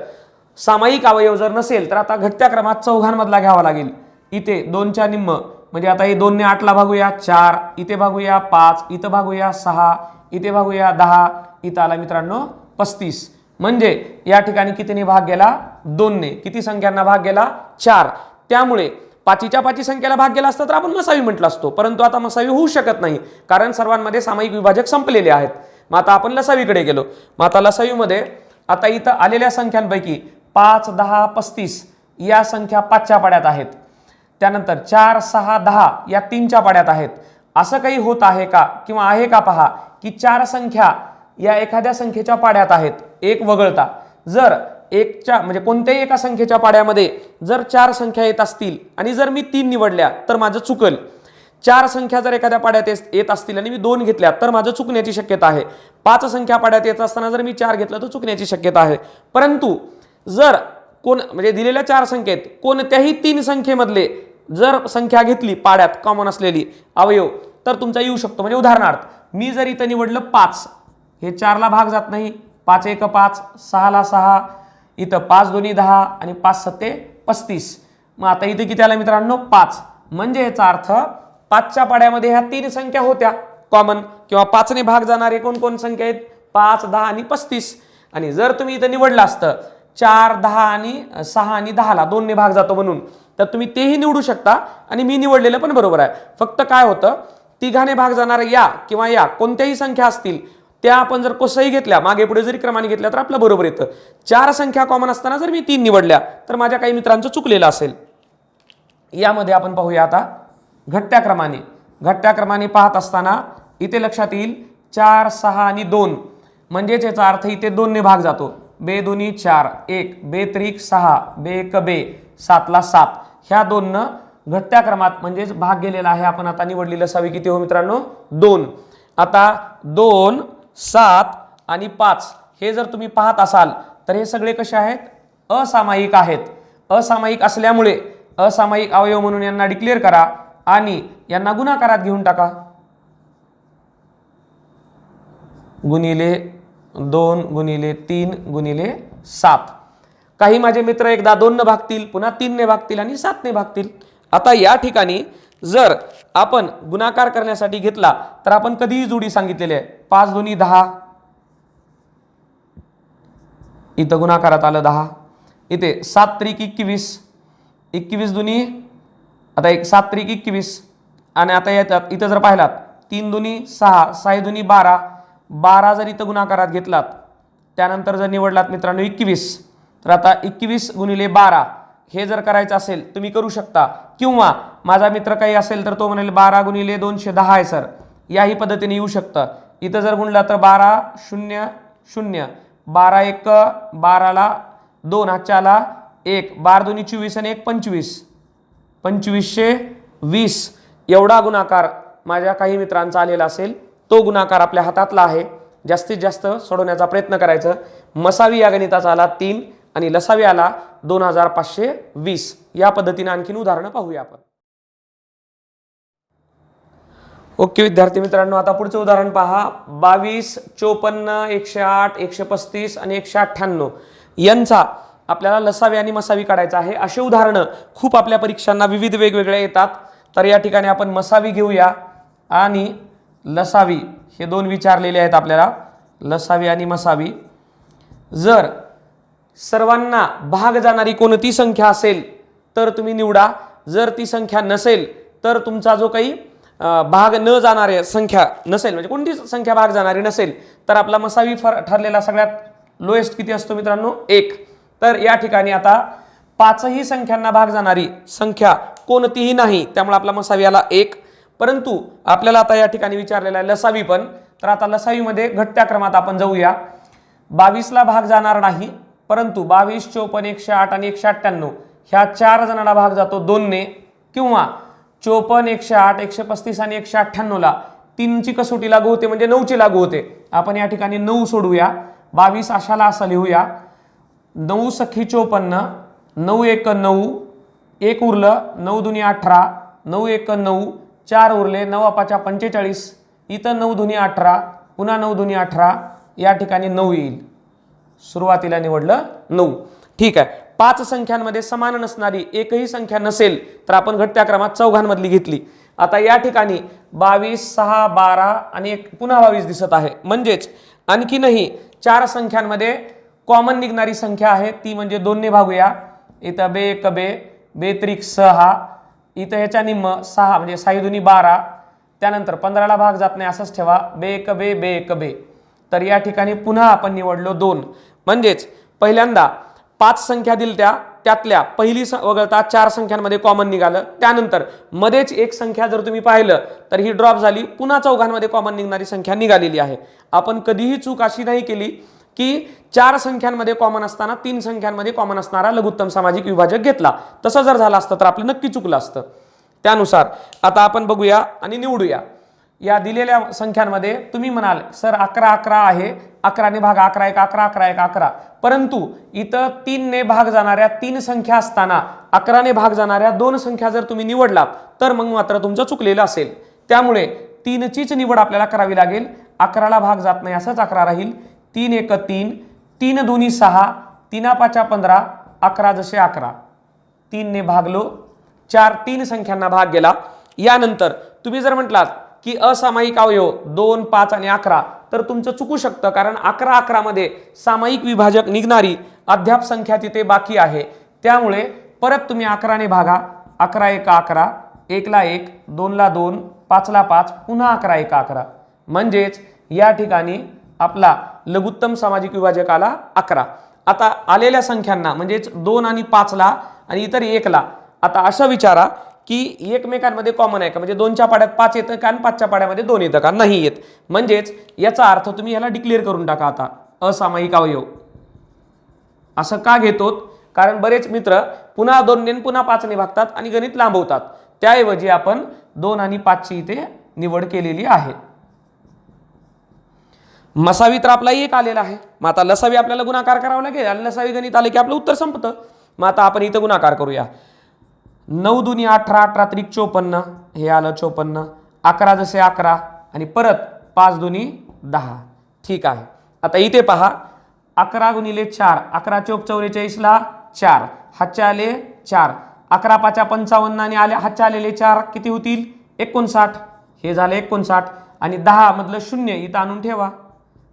सामायिक अवयव जर नसेल तर आता घटत्या क्रमात चौघांमधला घ्यावा लागेल. इथे 2च्या निम्म म्हणजे आता हे 2 ने 8ला भागूया 4, इथे भागूया 5, इथं भागूया 6, इथे भागूया 10, इथं आला मित्रांनो 35. म्हणजे या ठिकाणी कितीने भाग गेला, 2 ने. किती संख्यांना भाग गेला, 4. त्यामुळे 5च्या 5 संख्येला भाग गेला असता तर आपण मसावी म्हटलं असतो, परंतु आता मसावी होऊ शकत नाही, कारण सर्वांमध्ये सामायिक विभाजक संपलेले आहेत. मग आता आपण लसावीकडे गेलो. मग आता लसावीमध्ये आता इथं आलेल्या संख्यांपैकी 5 10 35 या संख्या 5च्या पाड्यात आहेत. त्यानंतर 4 6 10 या 3च्या पाड्यात आहेत. असं काही होत आहे का किंवा आहे का पहा की 4 संख्या या एखाद्या संख्येच्या पाड्यात आहेत एक वगळता. जर एकच्या म्हणजे कोणत्याही एका संख्येच्या पाड्यामध्ये जर 4 संख्या येत असतील आणि जर मी 3 निवडल्या तर माझं चुकल. 4 संख्या जर एखाद्या पाड्यात येत असतील आणि मी 2 घेतल्या तर माझं चुकण्याची शक्यता आहे. 5 संख्या पाड्यात येत असताना जर मी 4 घेतलं तर चुकण्याची शक्यता आहे. परंतु जर म्हणजे दिलेल्या 4 संख्येत कोणत्याही 3 संख्येमधले जर संख्या घेतली पाड्यात कॉमन असलेली अवयव तर तुमचा येऊ शकतो. म्हणजे उदाहरणार्थ मी जर इथं निवडलं 5, हे 4 ला भाग जात नाही, 5 1 5, 6 ला 6, इथं 5 2 10 आणि 5 7 35. मग आता इथे किती आला मित्रांनो 5. म्हणजे याचा अर्थ 5च्या पाड्यामध्ये ह्या 3 संख्या होत्या कॉमन किंवा 5 ने भाग जाणारे कोण संख्या आहेत 5 10 आणि 35. आणि जर तुम्ही इथं निवडलं असतं 4 10 आणि 6 आणि 10 ला 2 ने भाग जातो म्हणून तर तुम्ही तेही निवडू शकता आणि मी निवडलेलं पण बरोबर आहे. फक्त काय होतं तिघाने भाग जाणारे या किंवा या कोणत्याही संख्या असतील त्या आपण जर कोसही घेतल्या मागे पुढे जरी क्रमाने घेतल्या तर आपलं बरोबर येतं. 4 संख्या कॉमन असताना जर मी 3 निवडल्या तर माझ्या काही मित्रांचं चुकलेलं असेल. यामध्ये आपण पाहूया आता घटत्या क्रमाने पाहत असताना इथे लक्षात येईल 4 6 आणि 2 म्हणजेच याचा अर्थ इथे 2 ने भाग जातो. बे 2 4 1 बे 3 6 बे 1 बे 7 ला 7 ह्या 2 न घटत्या क्रमात म्हणजेच भाग गेलेला आहे. आपण आता निवडली लसावी किती हो मित्रांनो 2. आता 2 7 आणि 5 हे जर तुम्ही पाहत असाल तर हे सगळे कसे आहेत असामायिक आहेत. असामायिक असल्यामुळे असामायिक अवयव म्हणून यांना डिक्लेअर करा आणि यांना गुणाकारात घेऊन टाका. गुणिले 2 गुणिले 3 गुणिले 7. काही माझे मित्र एकदा 2 ने भागतील, पुन्हा 3 ने भागतील आणि 7 ने भागतील. आता या ठिकाणी जर आपण गुणाकार करण्यासाठी घेतला तर आपण कधीही जोडी सांगितलेली आहे. 5 2 10 इथं गुणाकारात आलं 10. इथे 7 3 21 21 2 आता 7 3 21 आणि आता येतात इथं जर पाहिलात 3 2 6 6 2 12 12 जर इथं गुणाकारात घेतलात त्यानंतर जर निवडलात मित्रांनो 21 तर आता 21 गुणिले 12 हे जर करायचं असेल तुम्ही करू शकता. किंवा माझा मित्र काही असेल तर तो म्हणेल 12 गुणिले 210 आहे सर, याही पद्धतीने येऊ शकतं. इथं जर गुणला तर 12 0 0 12 1 12 ला 2 हातच्याला 1 12 2 24 आणि 1 25 2520 एवढा गुणाकार माझ्या काही मित्रांचा आलेला असेल. तो गुणाकार आपल्या हातातला आहे. जास्तीत जास्त सोडवण्याचा प्रयत्न करायचं. मसावी या गणिताचा आला 3 आणि लसावी आला 2520. या पद्धतीने आणखीन उदाहरणं पाहूया आपण. ओके विद्यार्थी मित्रांनो, आता पुढचं उदाहरण पहा. 22 54 108 135 आणि 198 यांचा आपल्याला लसावी आणि मसावी काढायचा आहे. असे उदाहरणं खूप आपल्या परीक्षांना विविध वेगवेगळे येतात. तर या ठिकाणी आपण मसावी घेऊया आणि लसावी हे 2 विचारलेले आहेत आपल्याला. लसावी आणि मसावी जर सर्वांना भाग जाणारी कोणती संख्या असेल तर तुम्ही निवडा. जर ती संख्या नसेल तर तुमचा जो काही भाग न जाणारी संख्या नसेल म्हणजे कोणती संख्या भाग जाणारी नसेल तर आपला मसावी ठरलेला सगळ्यात लोएस्ट किती असतो मित्रांनो 1. तर या ठिकाणी आता 5ही संख्यांना भाग जाणारी संख्या कोणतीही नाही त्यामुळे आपला मसावी आला 1. परंतु आपल्याला आता या ठिकाणी विचारलेला आहे लसावी पण. तर आता लसावीमध्ये घटत्या क्रमात आपण जाऊया. 22 ला भाग जाणार नाही परंतु 22 54 108 आणि 198 ह्या 4 जणांना भाग जातो 2 ने. किंवा 54 108 135 आणि 198 ला 3 ची कसोटी लागू होते म्हणजे 9 ची लागू होते. आपण या ठिकाणी 9 सोडूया. 22 अशाला असं लिहूया 9 सखी 54 9 1 9 1 उरलं 9 2 18 9 1 9 4 उरले 9 5 45 इथं 9 2 18 पुन्हा 9 2 18 या ठिकाणी 9 येईल. सुरुवातीला निवडलं 9. ठीक आहे. 5 संख्यांमध्ये समान नसणारी एकही संख्या नसेल तर आपण घटत्या क्रमात चौघांमधली घेतली. आता या ठिकाणी 22 6 12 आणि एक पुन्हा 22 दिसत आहे. म्हणजेच आणखीनही 4 संख्यांमध्ये कॉमन निघणारी संख्या आहे ती म्हणजे 2 ने भागूया. इथं बे 1 बे बे 3 6 इथं ह्याच्या निम्म 6 म्हणजे 6 2 12 त्यानंतर 15 ला भाग जात नाही असंच ठेवा बे 1 बे बे 1 बे. तर या ठिकाणी पुन्हा आपण निवडलो 2. म्हणजेच पहिल्यांदा 5 संख्या दिलत्या त्यातल्या पहिली वगळता 4 संख्यांमध्ये कॉमन निघालं. त्यानंतर मध्येच एक संख्या जर तुम्ही पाहिलं तर ही ड्रॉप झाली. पुन्हा चौघांमध्ये कॉमन निघणारी संख्या निघालेली आहे. आपण कधीही चूक अशी नाही केली की 4 संख्यांमध्ये कॉमन असताना 3 संख्यांमध्ये कॉमन असणारा लघुत्तम सामाजिक विभाजक घेतला. तसं जर झालं असतं तर आपलं नक्की चुकलं असतं. त्यानुसार आता आपण बघूया आणि निवडूया. या दिलेल्या संख्यांमध्ये तुम्ही म्हणाल सर 11 11 आहे, 11ने भागा 11 1 11 11 1 11, परंतु इथं 3 ने भाग जाणाऱ्या 3 संख्या असताना 11 ने भाग जाणाऱ्या 2 संख्या जर तुम्ही निवडलात तर मग मात्र तुमचं चुकलेलं असेल. त्यामुळे 3 चीच निवड आपल्याला करावी लागेल. 11 ला भाग जात नाही, असंच 11 राहील. 3 1 3, 3 2 6, 3 5 15, 11 जसे 11. 3 ने भागलो, 3 संख्यांना भाग गेला. यानंतर तुम्ही जर म्हटलात की असामायिक अवयव 2 5 आणि 11 तर तुमचं चुकू शकतं, कारण 11 11 मध्ये सामायिक विभाजक निघणारी अद्याप संख्या तिथे बाकी आहे. त्यामुळे परत तुम्ही 11 ने भागा. 11 1 11, 1 ला 1, 2 ला 2, 5 ला 5, पुन्हा 11 1 11. म्हणजेच या ठिकाणी आपला लघुत्तम सामाजिक विभाजक आला 11. आता आलेल्या संख्यांना म्हणजेच 2 आणि 5 ला आणि इतर 1 ला आता असं विचारा की एकमेकांमध्ये कॉमन आहे का, म्हणजे 2च्या पाड्यात 5 येतं का आणि 5च्या पाड्यामध्ये 2 येतं का, नाही येत. म्हणजेच याचा अर्थ तुम्ही याला डिक्लेअर करून टाका आता असामायिक अवयव. असं का घेतो, कारण बरेच मित्र पुन्हा 2 ने पुन्हा 5 ने भागतात आणि गणित लांबवतात. त्याऐवजी आपण 2 आणि 5 ची इथे निवड केलेली आहे. मसावी तर आपला 1 आलेला आहे. मग आता लसावी आपल्याला गुणाकार करावा लागेल आणि लसावी गणित आले की आपलं उत्तर संपतं. मग आता आपण इथं गुणाकार करूया. 9 दुनी 18, 18 त्रिक 54, हे आलं 54. 11 जसे 11 आणि परत 5 दुनी 10. ठीक आहे. आता इथे पहा 11 गुणिले 4, 11 चौक 44 ला 4, हातचे आले 4, 11 5 55 आणि आले हातचे आलेले 4 किती होतील 59. हे झाले 59 आणि 10 मधलं 0 इथं आणून ठेवा,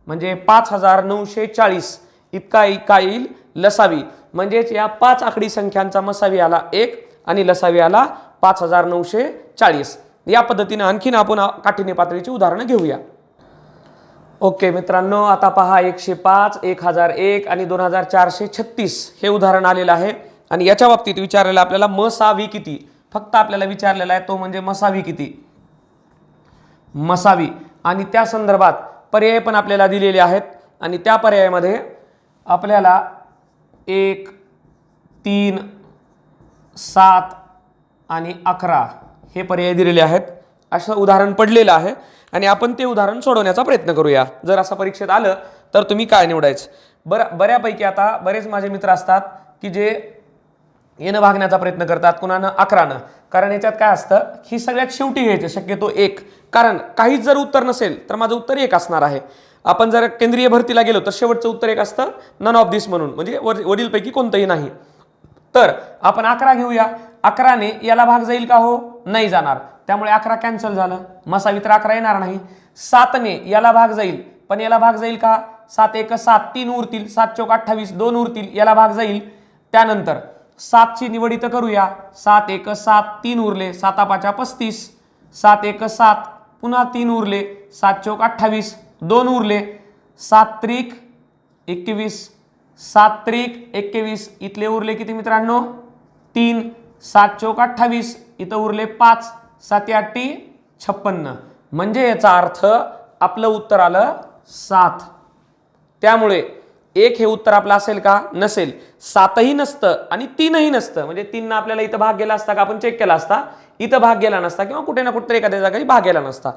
म्हणजे 5940 इतका येईल लसावी. म्हणजेच या 5 आकडी संख्यांचा मसावी आला 1 आणि लसावी आला 5940. या पद्धतीने आणखीन आपण काठिण्य पातळीची उदाहरणं घेऊया. ओके मित्रांनो, आता पहा 105, 1001 आणि 2436 हे उदाहरण आलेलं आहे. आणि याच्या बाबतीत विचारलेलं आपल्याला मसावी किती, फक्त आपल्याला विचारलेला आहे तो म्हणजे मसावी किती, मसावी. आणि त्या संदर्भात पर्याय पण आपल्याला दिलेले आहेत आणि त्या पर्यायामध्ये आपल्याला 1 3 7 आणि 11 हे पर्याय दिलेले आहेत. असं उदाहरण पडलेलं आहे आणि आपण ते उदाहरण सोडवण्याचा प्रयत्न करूया. जर असं परीक्षेत आलं तर तुम्ही काय निवडायचं. बऱ्यापैकी आता बरेच माझे मित्र असतात की जे येणं भागण्याचा प्रयत्न करतात, कुणानं 11नं, कारण याच्यात काय असतं ही सगळ्यात शेवटी घ्यायचं शक्यतो 1, कारण काहीच जर उत्तर नसेल तर माझं उत्तर 1 असणार आहे. आपण जर केंद्रीय भरतीला गेलो तर शेवटचं उत्तर 1 असतं, नन ऑफ दिस म्हणून, म्हणजे वरीलपैकी कोणतंही नाही. तर आपण 11 घेऊया. 11ने याला भाग जाईल का, हो नाही जाणार, त्यामुळे 11 कॅन्सल झालं. मसावी तर 11 येणार नाही. 7ने याला भाग जाईल, पण याला भाग जाईल का, 7 1 7, 3 उरतील, 7 चौक 28, 2 उरतील, याला भाग जाईल. त्यानंतर 7 ची निवड इथं करूया. 7 1 7, 3 उरले, 7 5 35, 7 1 7, पुन्हा 3 उरले, 7 चौक 28, 2 उरले, 7 त्रिक 21, 7 त्रिक 21, इथले उरले किती मित्रांनो 3, 7 चौक 28, इथं उरले 5, 7 8 56. म्हणजे याचा अर्थ आपलं उत्तर आलं 7. त्यामुळे 1 हे उत्तर आपलं असेल का, नसेल. 7ही नसतं आणि 3ही नसतं, म्हणजे 3 आपल्याला इथं भाग गेला असता का, आपण चेक केला असता, इथं भाग गेला नसता किंवा कुठे ना कुठे एखाद्या जागी भाग गेला नसता.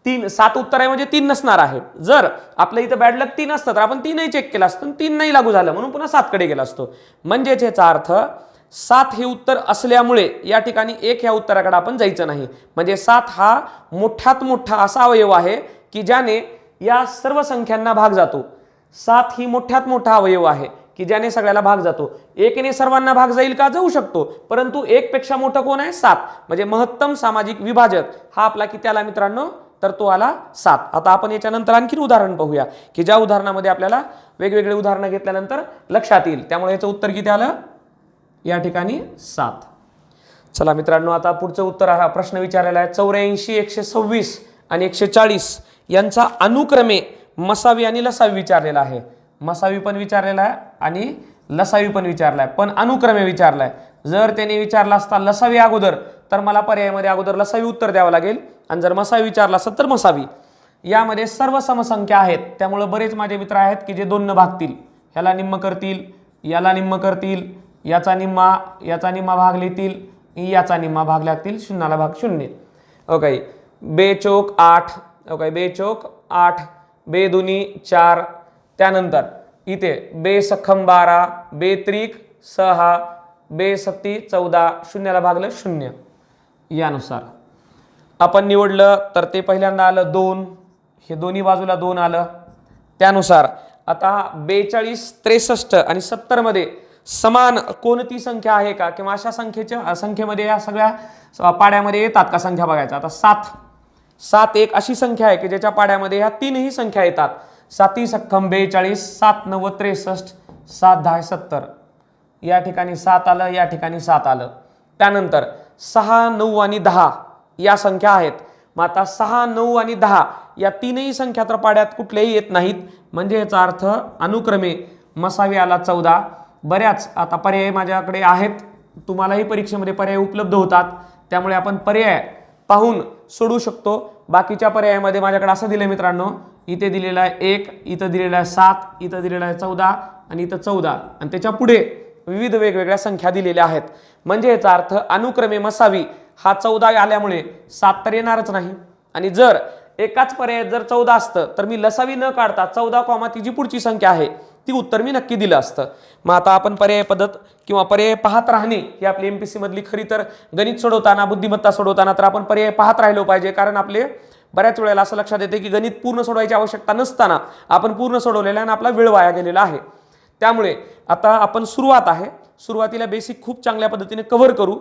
7 उत्तर आहे म्हणजे 3 नसणार आहे. जर आपलं इथं बॅड लक 3 असतं तर आपण 3ही चेक केलं असतं, 3 नाही लागू झालं म्हणून पुन्हा 7 कडे गेला असतो. म्हणजेच याचा अर्थ 7 हे उत्तर असल्यामुळे या ठिकाणी 1 ह्या उत्तराकडे आपण जायचं नाही. म्हणजे 7 हा मोठ्यात मोठा असा अवयव आहे की ज्याने या सर्व संख्यांना भाग जातो. 7 ही मोठ्यात मोठा अवयव आहे की ज्याने सगळ्याला भाग जातो. 1ने सर्वांना भाग जाईल का, जाऊ शकतो, परंतु 1 पेक्षा मोठं कोण आहे, 7. म्हणजे महत्तम सामाजिक विभाजक हा आपला किती आला मित्रांनो, तर तो आला 7. आता आपण याच्यानंतर आणखी उदाहरण पाहूया की ज्या उदाहरणामध्ये आपल्याला वेगवेगळे उदाहरणं घेतल्यानंतर लक्षात येईल. त्यामुळे याचं उत्तर किती आलं या ठिकाणी 7. चला मित्रांनो, आता पुढचं उत्तर हा प्रश्न विचारलेला आहे 84 126 आणि 140 यांचा अनुक्रमे मसावी आणि लसावी विचारलेला आहे. मसावी पण विचारलेला आहे आणि लसावी पण विचारला आहे, पण अनुक्रमे विचारला आहे. जर त्याने विचारला असता लसावी अगोदर तर मला पर्यायामध्ये अगोदर लसावी उत्तर द्यावं लागेल आणि जर मसावी विचारला असता तर मसावी. यामध्ये सर्व समसंख्या आहेत, त्यामुळे बरेच माझे मित्र आहेत की जे 2 न भागतील, ह्याला निम्म करतील, याला निम्म करतील, याचा निम्मा भाग लिहितील, याचा निम्मा भाग लागतील, शून्याला भाग शून्य. ओके, बे चौक 8. ओके, बे चौक 8, बे दुनी 4. त्यानंतर इथे बे सखम 12, बे त्रिक 6, बे सत्ती 14, शून्याला भागलं 0. यानुसार आपण निवडलं तर ते पहिल्यांदा आलं 2, हे दोन्ही बाजूला 2 आलं. त्यानुसार आता 42, 63 आणि 70 मध्ये समान कोणती संख्या आहे का, किंवा अशा संख्येमध्ये या सगळ्या पाड्यामध्ये येतात का संख्या बघायचा. आता 7 एक अशी संख्या आहे की ज्याच्या पाड्यामध्ये ह्या तीनही संख्या येतात. 7 सख्खम 42, 7 9 63, 7 10 70. या ठिकाणी 7 आलं, या ठिकाणी 7 आलं. त्यानंतर 6 9 आणि 10 या संख्या आहेत. मग आता 6 9 आणि 10 या तीनही संख्या तर पाड्यात कुठल्याही येत नाहीत, म्हणजे याचा अर्थ अनुक्रमे मसावी आला 14. बऱ्याच आता पर्याय माझ्याकडे आहेत, तुम्हालाही परीक्षेमध्ये पर्याय उपलब्ध होतात, त्यामुळे आपण पर्याय पाहून सोडू शकतो. बाकीच्या पर्यायामध्ये माझ्याकडे असं दिलं मित्रांनो, इथे दिलेला आहे 1, इथं दिलेला आहे 7, इथं दिलेला आहे 14 आणि इथं 14 आणि त्याच्या पुढे विविध वेगवेगळ्या संख्या दिलेल्या आहेत. म्हणजे याचा अर्थ अनुक्रमे मसावी हा 14 आल्यामुळे 7 तर येणारच नाही. आणि जर एकाच पर्यायात जर 14 असतं तर मी लसावी न काढता 14, ती जी पुढची संख्या आहे ती उत्तर मी नक्की दिलं असतं. मग आता आपण पर्याय पद्धत किंवा पर्याय पाहत राहणे ही आपली एमपीसी मधली खरी तर गणित सोडवताना, बुद्धिमत्ता सोडवताना तर आपण पर्याय पाहत राहिलो पाहिजे. कारण आपले बऱ्याच वेळेला असं लक्षात येते की गणित पूर्ण सोडवायची आवश्यकता नसताना आपण पूर्ण सोडवलेला आणि आपला वेळ वाया गेलेला आहे. त्यामुळे आता आपण सुरुवातीला बेसिक खूप चांगल्या पद्धतीने कव्हर करू.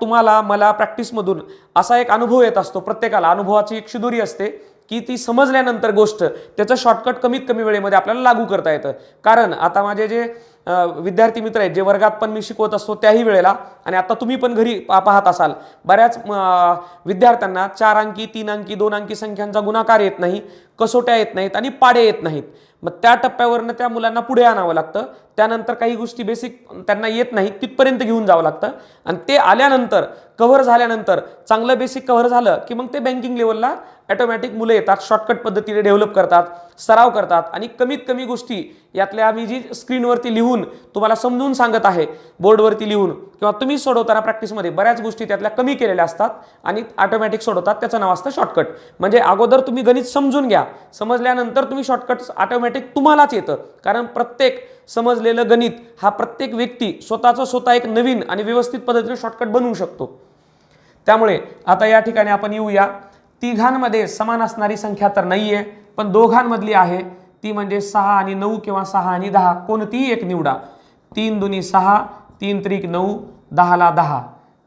तुम्हाला मला प्रॅक्टिसमधून असा एक अनुभव येत असतो, प्रत्येकाला अनुभवाची एक शिदोरी असते की ती समजल्यानंतर गोष्ट त्याचं शॉर्टकट कमीत कमी वेळेमध्ये आपल्याला लागू करता येतं. कारण आता माझे जे विद्यार्थी मित्र आहेत, जे वर्गात पण मी शिकवत असतो त्याही वेळेला, आणि आता तुम्ही पण घरी पाहत असाल, बऱ्याच विद्यार्थ्यांना 4 अंकी 3 अंकी 2 अंकी संख्यांचा गुणाकार येत नाही, कसोट्या येत नाहीत आणि पाडे येत नाहीत. मग त्या टप्प्यावरनं त्या मुलांना पुढे आणावं लागतं. त्यानंतर काही गोष्टी बेसिक त्यांना येत नाही तिथपर्यंत घेऊन जावं लागतं, आणि ते आल्यानंतर कव्हर झाल्यानंतर चांगलं बेसिक कव्हर झालं की मग ते बँकिंग लेवलला ऑटोमॅटिक मुलं येतात, शॉर्टकट पद्धतीने डेव्हलप करतात, सराव करतात, आणि कमीत कमी गोष्टी यातल्या मी जी स्क्रीनवरती लिहून तुम्हाला समजून सांगत आहे, बोर्डवरती लिहून किंवा तुम्ही सोडवताना प्रॅक्टिसमध्ये बऱ्याच गोष्टी त्यातल्या कमी केलेल्या असतात आणि ऑटोमॅटिक सोडवतात. त्याचं नाव असतं शॉर्टकट. म्हणजे अगोदर तुम्ही गणित समजून घ्या, समजल्यानंतर तुम्ही शॉर्टकट ऑटोमॅटिक तुम्हालाच येतं. कारण प्रत्येक समजलेलं गणित हा प्रत्येक व्यक्ती स्वतः एक नवीन आणि व्यवस्थित पद्धतीने शॉर्टकट बनवू शकतो. त्यामुळे आता या ठिकाणी आपण येऊया. तिघांमध्ये समान असणारी संख्या तर नाहीये, पण दोघांमधली आहे, ती म्हणजे 6 आणि 9 किंवा 6 आणि 10, कोणतीही एक निवडा. 3 दुनी 6, 3 त्रिक 9, 10ला 10.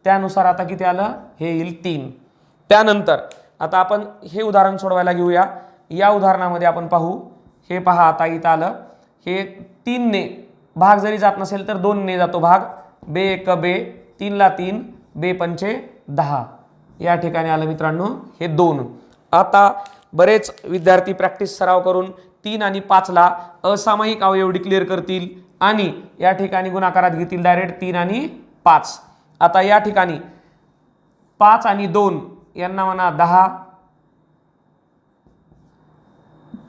त्यानुसार आता किती आलं, हे येईल 3. त्यानंतर आता आपण हे उदाहरण सोडवायला घेऊया. या उदाहरणामध्ये आपण पाहू, हे पहा आता इथं आलं, हे 3 ने भाग जरी जात नसेल तर 2 ने जातो भाग. बे 1 बे, 3ला 3, बे 5 10. या ठिकाणी आलं मित्रांनो हे 2. आता बरेच विद्यार्थी प्रॅक्टिस सराव करून 3 आणि 5ला असामायिक अवयव डिक्लेअर करतील आणि या ठिकाणी गुणाकारात घेतील डायरेक्ट 3 आणि 5. आता या ठिकाणी 5 आणि 2 यांना म्हणा 10,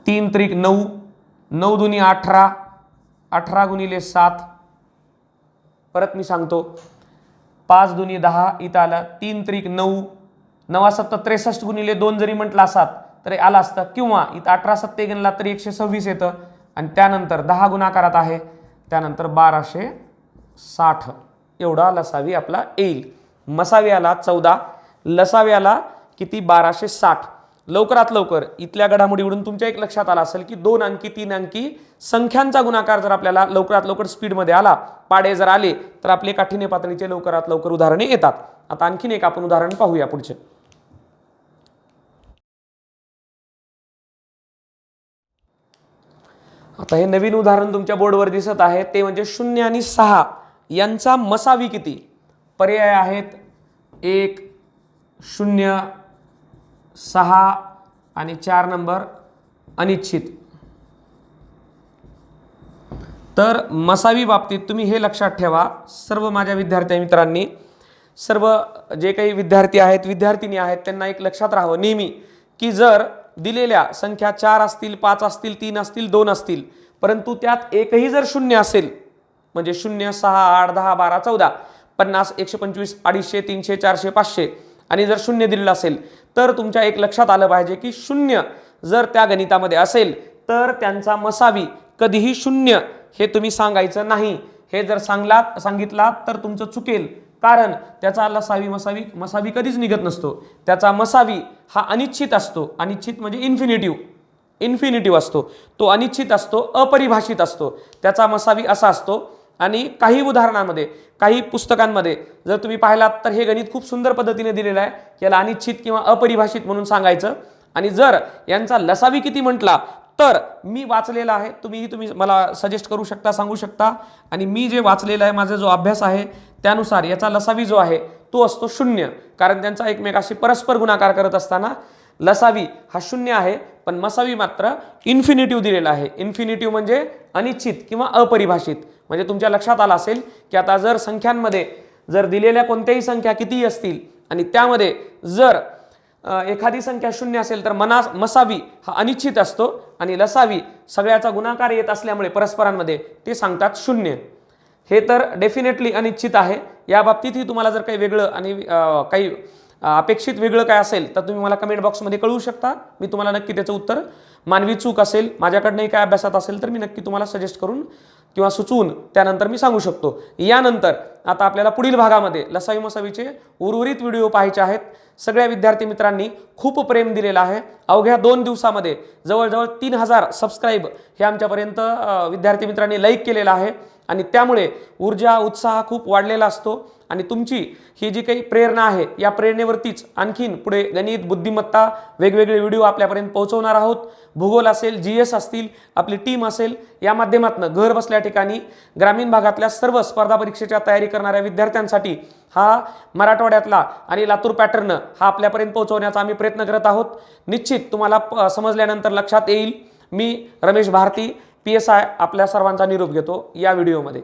3 त्रिक 9, 9 दुनी 18, 18 गुणिले 7. परत मी सांगतो, 5 दुनी 10, इथं आलं 3 त्रिक 9, 9 7 63 गुणिले 2 जरी म्हटलं असतात तरी आला असतं, किंवा इथं 18 7 गेला तरी 126 येतं. आणि त्यानंतर 10 गुणाकारात आहे, त्यानंतर 1260 एवढा लसावी आपला येईल. मसावी आला 14, लसावी आला किती 1260. लवकरात लवकर इथल्या घडामोडीवरून तुमच्या एक लक्षात आला असेल की 2 अंकी 3 अंकी संख्यांचा गुणाकार जर आपल्याला लवकरात लवकर स्पीडमध्ये आला, पाडे जर आले, तर आपले काठीण्य पातळीचे लवकरात लवकर उदाहरणे येतात. आता आणखीन एक आपण उदाहरण पाहूया पुढचे. आता हे नवीन उदाहरण तुमच्या बोर्डवर दिसत आहे, ते म्हणजे 0 आणि 6 यांचा मसावी किती. पर्याय आहेत 1 0 6 आणि 4 नंबर अनिश्चित. तर मसावी बाबतीत तुम्ही हे लक्षात ठेवा, सर्व माझ्या विद्यार्थी मित्रांनी, सर्व जे काही विद्यार्थी आहेत, विद्यार्थिनी आहेत, त्यांना एक लक्षात राहावं नेहमी की जर दिलेल्या संख्या 4 असतील, 5 असतील, 3 असतील, 2 असतील, परंतु त्यात एकही जर 0 असेल, म्हणजे 0 6 8 10 12 14, 50, 125, 250, 300, 400, 500 आणि जर शून्य दिलेलं असेल तर तुमच्या एक लक्षात आलं पाहिजे की शून्य जर त्या गणितामध्ये असेल तर त्यांचा मसावी कधीही शून्य हे तुम्ही सांगायचं नाही. हे जर सांगितलात तर तुमचं चुकेल, कारण त्याचा मसावी कधीच निघत नसतो. त्याचा मसावी हा अनिश्चित असतो. अनिश्चित म्हणजे इन्फिनिटिव्ह असतो. तो अनिश्चित असतो, अपरिभाषित असतो. त्याचा मसावी असा असतो. आणि काही उदाहरणांमध्ये, काही पुस्तकांमध्ये जर तुम्ही पाहिलात तर हे गणित खूप सुंदर पद्धतीने दिलेलं आहे. याला अनिश्चित किंवा अपरिभाषित म्हणून सांगायचं. आणि जर यांचा लसावी किती म्हटला तर मी वाचलेला आहे, तुम्ही मला सजेस्ट करू शकता, सांगू शकता. आणि मी जे वाचलेलं आहे, माझा जो अभ्यास आहे त्यानुसार याचा लसावी जो आहे तो असतो शून्य. कारण त्यांचा एकमेकाशी परस्पर गुणाकार करत असताना लसावी हा शून्य आहे, पण मसावी मात्र इन्फिनिटिव्ह दिलेला आहे. इन्फिनिटिव्ह म्हणजे अनिश्चित किंवा अपरिभाषित. म्हणजे तुमच्या लक्षात आलं असेल की आता जर संख्यांमध्ये जर दिलेल्या कोणत्याही संख्या कितीही असतील आणि त्यामध्ये जर एखादी संख्या शून्य असेल तर मसावी हा अनिश्चित असतो आणि लसावी सगळ्याचा गुणाकार येत असल्यामुळे परस्परांमध्ये ते सांगतात शून्य. हे तर डेफिनेटली अनिश्चित आहे. या बाबतीतही तुम्हाला जर काही वेगळं आणि काही अपेक्षित वेगळं काय असेल तर तुम्ही मला कमेंट बॉक्समध्ये कळवू शकता. मी तुम्हाला नक्की त्याचं उत्तर, मानवी चूक असेल, माझ्याकडनंही काय अभ्यासात असेल तर मी नक्की तुम्हाला सजेस्ट करून किंवा सुचवून त्यानंतर मी सांगू शकतो. यानंतर आता आपल्याला पुढील भागामध्ये लसावी मसावीचे उर्वरित व्हिडिओ पाहायचे आहेत. सगळ्या विद्यार्थी मित्रांनी खूप प्रेम दिलेलं आहे. अवघ्या 2 दिवसामध्ये जवळजवळ 3000 सबस्क्राईब हे आमच्यापर्यंत विद्यार्थी मित्रांनी लाईक केलेलं आहे. आणि त्यामुळे ऊर्जा, उत्साह खूप वाढलेला असतो. आणि तुमची ही जी काही प्रेरणा आहे या प्रेरणेवरतीच आणखीन पुढे गणित, बुद्धिमत्ता, वेगवेगळे व्हिडिओ आपल्यापर्यंत पोहोचवणार आहोत. भूगोल असेल, GS असतील, आपली टीम असेल, या माध्यमातून घर बसल्या ठिकाणी ग्रामीण भागातल्या सर्व स्पर्धा परीक्षेच्या तयारी करणाऱ्या विद्यार्थ्यांसाठी हा मराठवाड्यातला आणि लातूर पॅटर्न हा आपल्यापर्यंत पोहोचवण्याचा आम्ही प्रयत्न करत आहोत. निश्चित तुम्हाला समजल्यानंतर लक्षात येईल. मी रमेश भारती, PSI आपल्या सर्वांचा निरोप घेतो या व्हिडिओमध्ये.